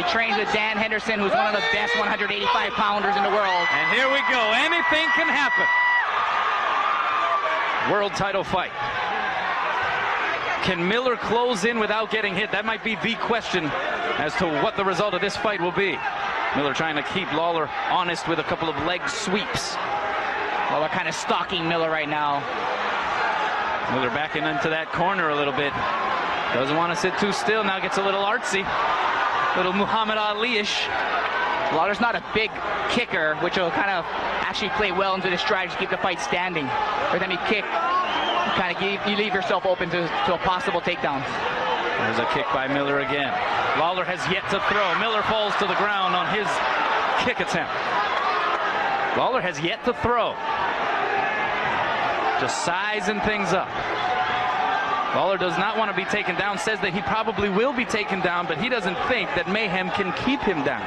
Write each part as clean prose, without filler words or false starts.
He trains with Dan Henderson, who's one of the best 185-pounders in the world. And here we go. Anything can happen. World title fight. Can Miller close in without getting hit? That might be the question as to what the result of this fight will be. Miller trying to keep Lawler honest with a couple of leg sweeps. Lawler kind of stalking Miller right now. Miller backing into that corner a little bit. Doesn't want to sit too still. Now gets a little artsy. Little Muhammad Ali-ish. Lawler's not a big kicker, which will kind of actually play well into the strategy to keep the fight standing. Every time you kick, you leave yourself open to a possible takedown. There's a kick by Miller again. Lawler has yet to throw. Miller falls to the ground on his kick attempt. Lawler has yet to throw. Just sizing things up. Lawler does not want to be taken down, says that he probably will be taken down, but he doesn't think that Mayhem can keep him down.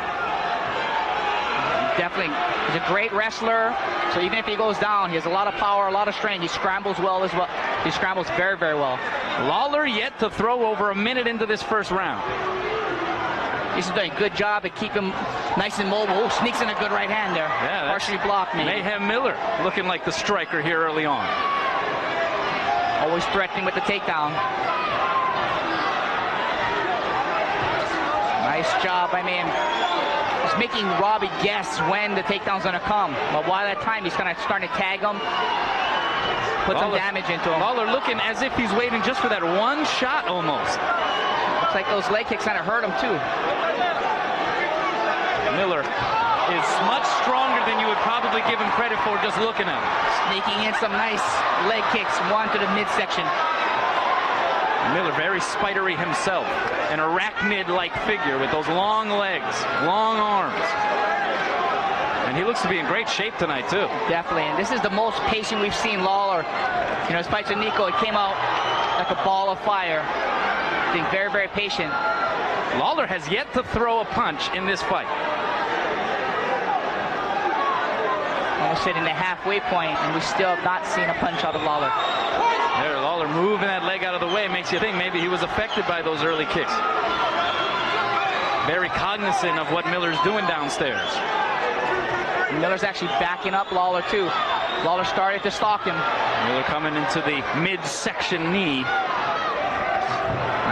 Definitely. He's a great wrestler, so even if he goes down, he has a lot of power, a lot of strength. He scrambles well as well. He scrambles very, very well. Lawler yet to throw over a minute into this first round. He's doing a good job at keeping him nice and mobile. Oh, sneaks in a good right hand there. Yeah, partially blocked me. Mayhem Miller looking like the striker here early on. Always threatening with the takedown. Nice job by Mayhem. He's making Robbie guess when the takedown's going to come. But while that time, he's kind of starting to tag him. Put some damage into him. Lawler looking as if he's waiting just for that one shot almost. Looks like those leg kicks kind of hurt him too. Miller is much stronger than you would probably give him credit for just looking at him. Sneaking in some nice leg kicks, one to the midsection. Miller very spidery himself, an arachnid-like figure with those long legs, long arms. And he looks to be in great shape tonight too. Definitely, and this is the most patient we've seen Lawler. You know, his fights with Nico, it came out like a ball of fire. Being very, very patient. Lawler has yet to throw a punch in this fight. Almost hitting the halfway point, and we still have not seen a punch out of Lawler. There, Lawler moving that leg out of the way makes you think maybe he was affected by those early kicks. Very cognizant of what Miller's doing downstairs. Miller's actually backing up Lawler too. Lawler started to stalk him. Miller coming into the midsection knee.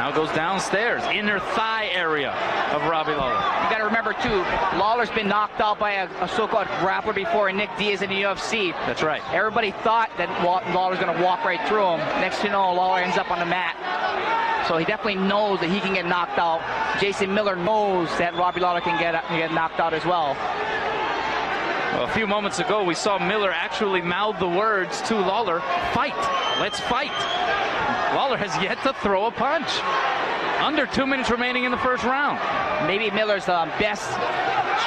Now goes downstairs, inner thigh area of Robbie Lawler. You got to remember too, Lawler's been knocked out by a so-called grappler before in Nick Diaz in the UFC. That's right. Everybody thought that Lawler's going to walk right through him. Next thing you know, Lawler ends up on the mat. So he definitely knows that he can get knocked out. Jason Miller knows that Robbie Lawler can get knocked out as well. Well, a few moments ago, we saw Miller actually mouth the words to Lawler, "Fight, let's fight." Lawler has yet to throw a punch. Under 2 minutes remaining in the first round. Maybe Miller's best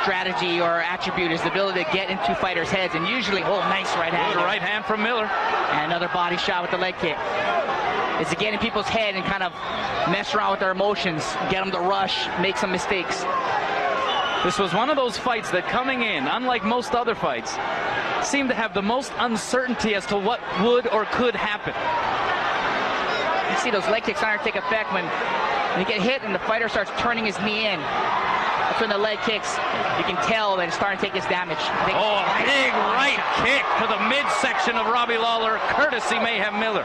strategy or attribute is the ability to get into fighters' heads, and usually, oh, nice right hand. Good right hand from Miller. And another body shot with the leg kick. It's to get in people's head and kind of mess around with their emotions, get them to rush, make some mistakes. This was one of those fights that coming in, unlike most other fights, seemed to have the most uncertainty as to what would or could happen. You see those leg kicks starting to take effect when you get hit and the fighter starts turning his knee in. That's when the leg kicks, you can tell that it's starting to take his damage. Oh, a big right kick to the midsection of Robbie Lawler, courtesy Mayhem Miller.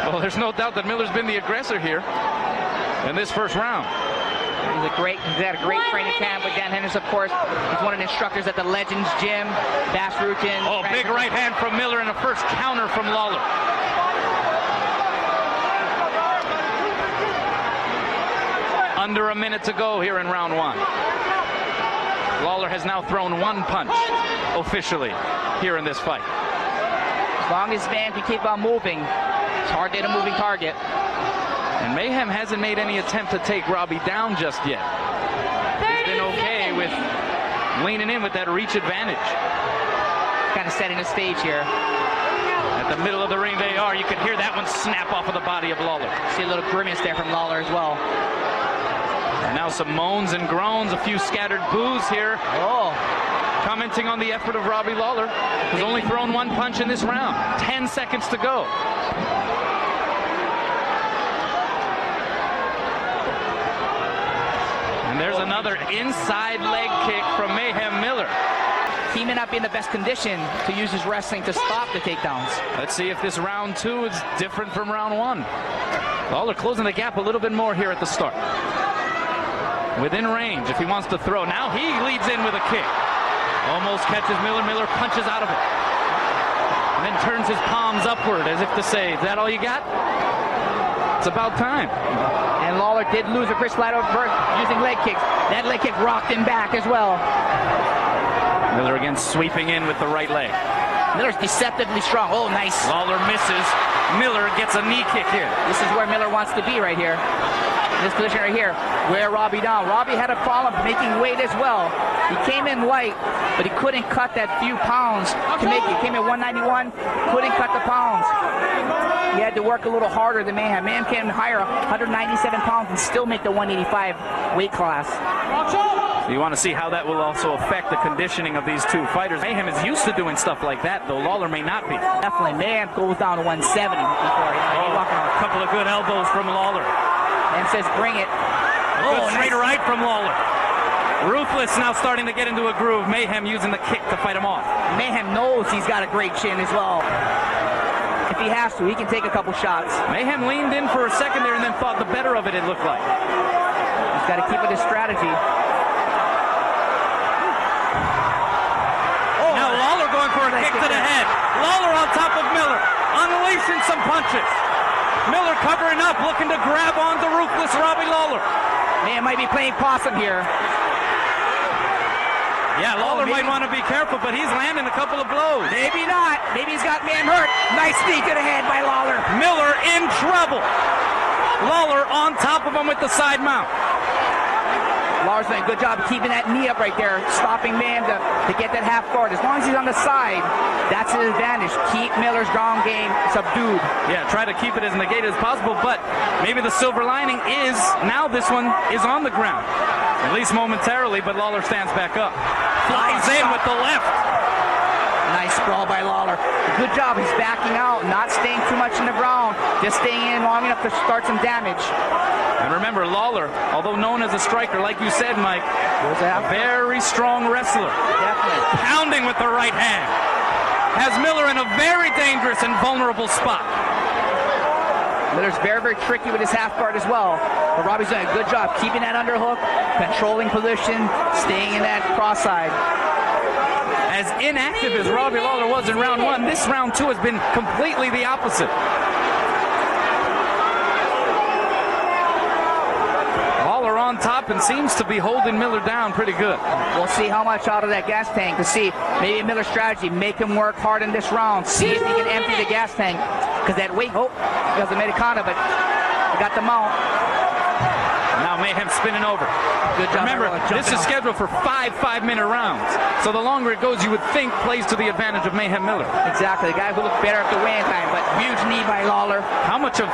Well, there's no doubt that Miller's been the aggressor here in this first round. He's had a great training camp with Dan Henderson, of course. He's one of the instructors at the Legends Gym, Bass Rutin. Oh, big right hand from Miller and a first counter from Lawler. Under a minute to go here in round one. Lawler has now thrown one punch officially here in this fight. As long as man can keep on moving, it's hard to hit a moving target. And Mayhem hasn't made any attempt to take Robbie down just yet. He's been okay with leaning in with that reach advantage. Kind of setting the stage here. At the middle of the ring they are. You can hear that one snap off of the body of Lawler. See a little grimace there from Lawler as well. And now some moans and groans, a few scattered boos here. Oh. Commenting on the effort of Robbie Lawler, who's only thrown one punch in this round. 10 seconds to go. another inside leg kick from Mayhem Miller. He may not be in the best condition to use his wrestling to stop the takedowns. Let's see if this round 2 is different from round 1. Lawler closing the gap a little bit more here at the start. Within range if he wants to throw. Now he leads in with a kick. Almost catches Miller. Miller punches out of it. And then turns his palms upward as if to say, is that all you got? It's about time. And Lawler did lose a Chris Lato using leg kicks. That leg kick rocked him back as well. Miller again sweeping in with the right leg. Miller's deceptively strong. Oh, nice. Lawler misses. Miller gets a knee kick here. This is where Miller wants to be right here. This position right here, wear Robbie down. Robbie had a problem making weight as well. He came in light, but he couldn't cut that few pounds to make it. He came in 191, couldn't cut the pounds. He had to work a little harder than Mayhem. Mayhem came in higher, 197 pounds, and still make the 185 weight class. You want to see how that will also affect the conditioning of these two fighters. Mayhem is used to doing stuff like that, though Lawler may not be. Definitely. Mayhem goes down to 170 before. A couple of good elbows from Lawler. And says, bring it. Good straight right from Lawler. Ruthless now starting to get into a groove. Mayhem using the kick to fight him off. Mayhem knows he's got a great chin as well. If he has to, he can take a couple shots. Mayhem leaned in for a second there and then thought the better of it, it looked like. He's got to keep with his strategy. Now Lawler going for a kick to the head. Lawler on top of Miller, unleashing some punches. Miller covering up, looking to grab on the ruthless Robbie Lawler. Man, might be playing possum here. Yeah, Lawler might want to be careful, but he's landing a couple of blows. Maybe not. Maybe he's got man hurt. Nice knee to the head by Lawler. Miller in trouble. Lawler on top of him with the side mount. Lawler's doing a good job of keeping that knee up right there, stopping man to get that half guard. As long as he's on the side, that's his advantage. Keep Miller's ground game subdued. Yeah, try to keep it as negated as possible, but maybe the silver lining is now this one is on the ground. At least momentarily, but Lawler stands back up. Flies in with the left. Nice sprawl by Lawler. Good job. He's backing out, not staying too much in the ground, just staying in long enough to start some damage. And remember, Lawler, although known as a striker, like you said, Mike, a very strong wrestler. Definitely. Pounding with the right hand. Has Miller in a very dangerous and vulnerable spot. Miller's very, very tricky with his half guard as well. But Robbie's doing a good job keeping that underhook, controlling position, staying in that cross side. As inactive as Robbie Lawler was in round 1, this round 2 has been completely the opposite. Lawler on top and seems to be holding Miller down pretty good. We'll see how much out of that gas tank to see. Maybe Miller's strategy, make him work hard in this round. See if he can empty the gas tank. Because that weight, he has the Americana, but he got the mount. Now Mayhem spinning over. Good job. Remember, this is scheduled for 5 5-minute rounds. So the longer it goes, you would think plays to the advantage of Mayhem Miller. Exactly. The guy who looked better after weigh-in time, but huge knee by Lawler. How much of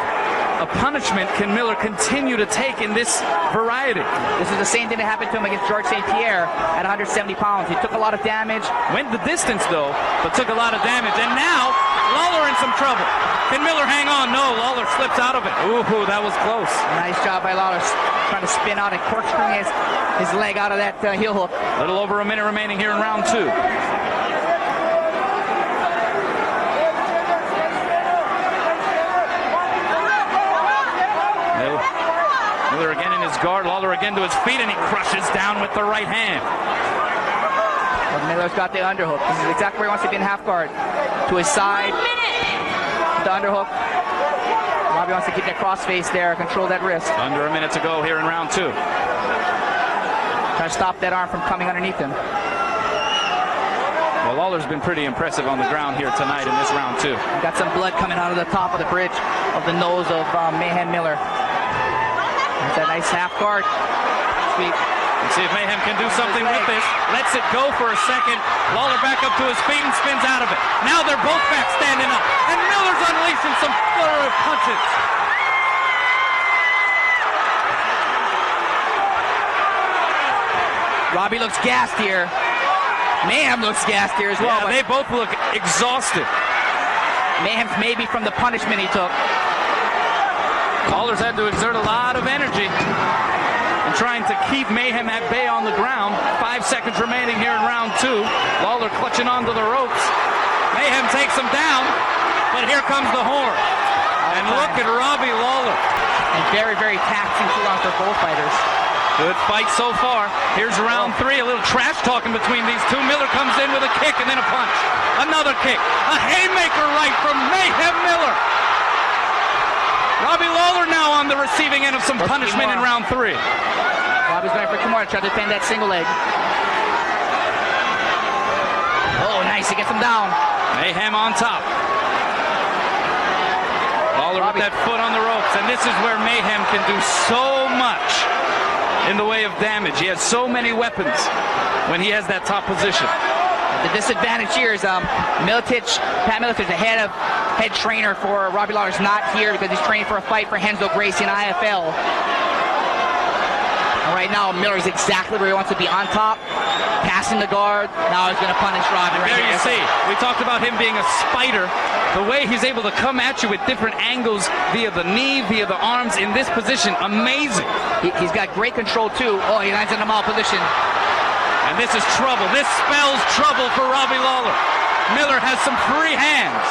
a punishment can Miller continue to take in this variety? This is the same thing that happened to him against George St. Pierre at 170 pounds. He took a lot of damage. Went the distance, though, but took a lot of damage. And now, Lawler in some trouble. Can Miller hang on? No, Lawler slips out of it. Ooh, that was close. Nice job by Lawler, trying to spin out and corkscrewing his leg out of that heel hook. A little over a minute remaining here in round 2. Miller again in his guard, Lawler again to his feet, and he crushes down with the right hand. Well, Miller's got the underhook. This is exactly where he wants to be in half guard. To his side, the underhook. Robbie wants to keep that cross face there, control that wrist. Under a minute to go here in round 2. Trying to stop that arm from coming underneath him. Well, Lawler's been pretty impressive on the ground here tonight in this round 2. Got some blood coming out of the top of the bridge of the nose of Mayhem Miller. That's a nice half guard. Sweep. Let's see if Mayhem can do something with this. Lets it go for a second. Lawler back up to his feet and spins out of it. Now they're both back standing up. And Miller's unleashing some flurry of punches. Robbie looks gassed here. Mayhem looks gassed here as well. Yeah, they both look exhausted. Mayhem's maybe from the punishment he took. Lawler's had to exert a lot of energy and trying to keep Mayhem at bay on the ground. 5 seconds remaining here in round 2. Lawler clutching onto the ropes. Mayhem takes him down, but here comes the horn. And look at Robbie Lawler. And very, very taxing 2 rounds for both fighters. Good fight so far. Here's round 3. A little trash talking between these two. Miller comes in with a kick and then a punch. Another kick. A haymaker right from Mayhem Miller. Robbie Lawler now on the receiving end of some punishment in round 3. Robbie's going for 2 more to try to defend that single leg. Oh, nice. He gets him down. Mayhem on top. Lawler with that foot on the ropes. And this is where Mayhem can do so much in the way of damage. He has so many weapons when he has that top position. The disadvantage here is Pat Miletich, the head trainer for Robbie Lawler, is not here because he's training for a fight for Renzo Gracie in IFL. And right now, Miller's exactly where he wants to be, on top, passing the guard. Now he's going to punish Robbie. There you see. We talked about him being a spider. The way he's able to come at you with different angles via the knee, via the arms in this position, amazing. He's got great control too. Oh, he lands in a mount position. And this is trouble. This spells trouble for Robbie Lawler. Miller has some free hands.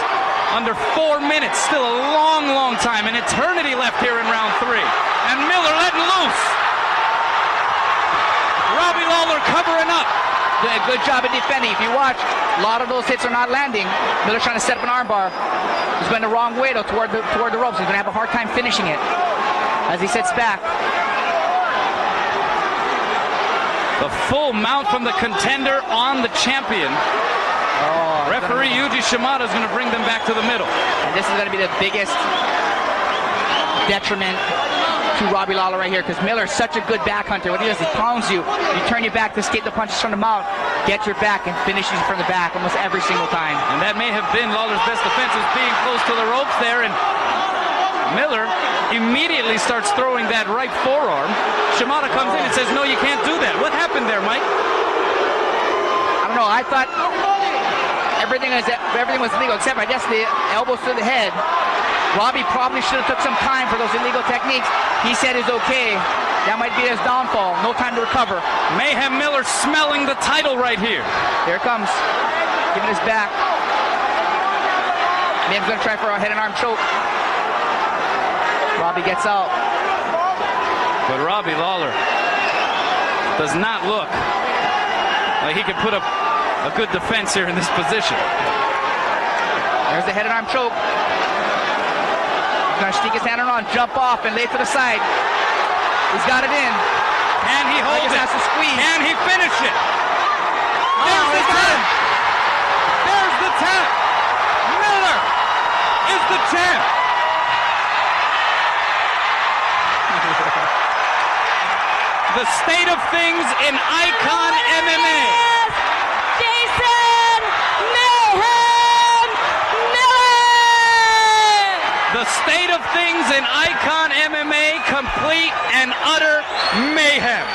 Under 4 minutes, still a long, long time. An eternity left here in round 3. And Miller letting loose. Robbie Lawler covering up. Doing a good job of defending. If you watch, a lot of those hits are not landing. Miller's trying to set up an armbar. He's going the wrong way though, toward the ropes. He's going to have a hard time finishing it as he sits back. The full mount from the contender on the champion. Oh, referee Yuji Shimada is going to bring them back to the middle. And this is going to be the biggest detriment to Robbie Lawler right here, because Miller's such a good back hunter. What he does is pounds you. You turn your back to escape the punches from the mount, get your back, and finishes you from the back almost every single time. And that may have been Lawler's best defense, is being close to the ropes there. And Miller immediately starts throwing that right forearm. Shimada comes in and says, no, you can't do that. What happened there, Mike? I don't know. I thought everything was legal, except I guess the elbows to the head. Robbie probably should have took some time for those illegal techniques. He said it's okay. That might be his downfall. No time to recover. Mayhem Miller smelling the title right here. Here it comes. Giving his back. Mayhem's going to try for a head and arm choke. Robbie gets out. But Robbie Lawler does not look like he can put up a good defense here in this position. There's the head and arm choke. He's going to sneak his hand around, jump off, and lay to the side. He's got it in. Can he hold it? Has to squeeze. Can he finish it? There's the tap. There's the tap. Miller is the champ. The state of things in Icon MMA. Jason Mayhem Miller! The state of things in Icon MMA, complete and utter mayhem.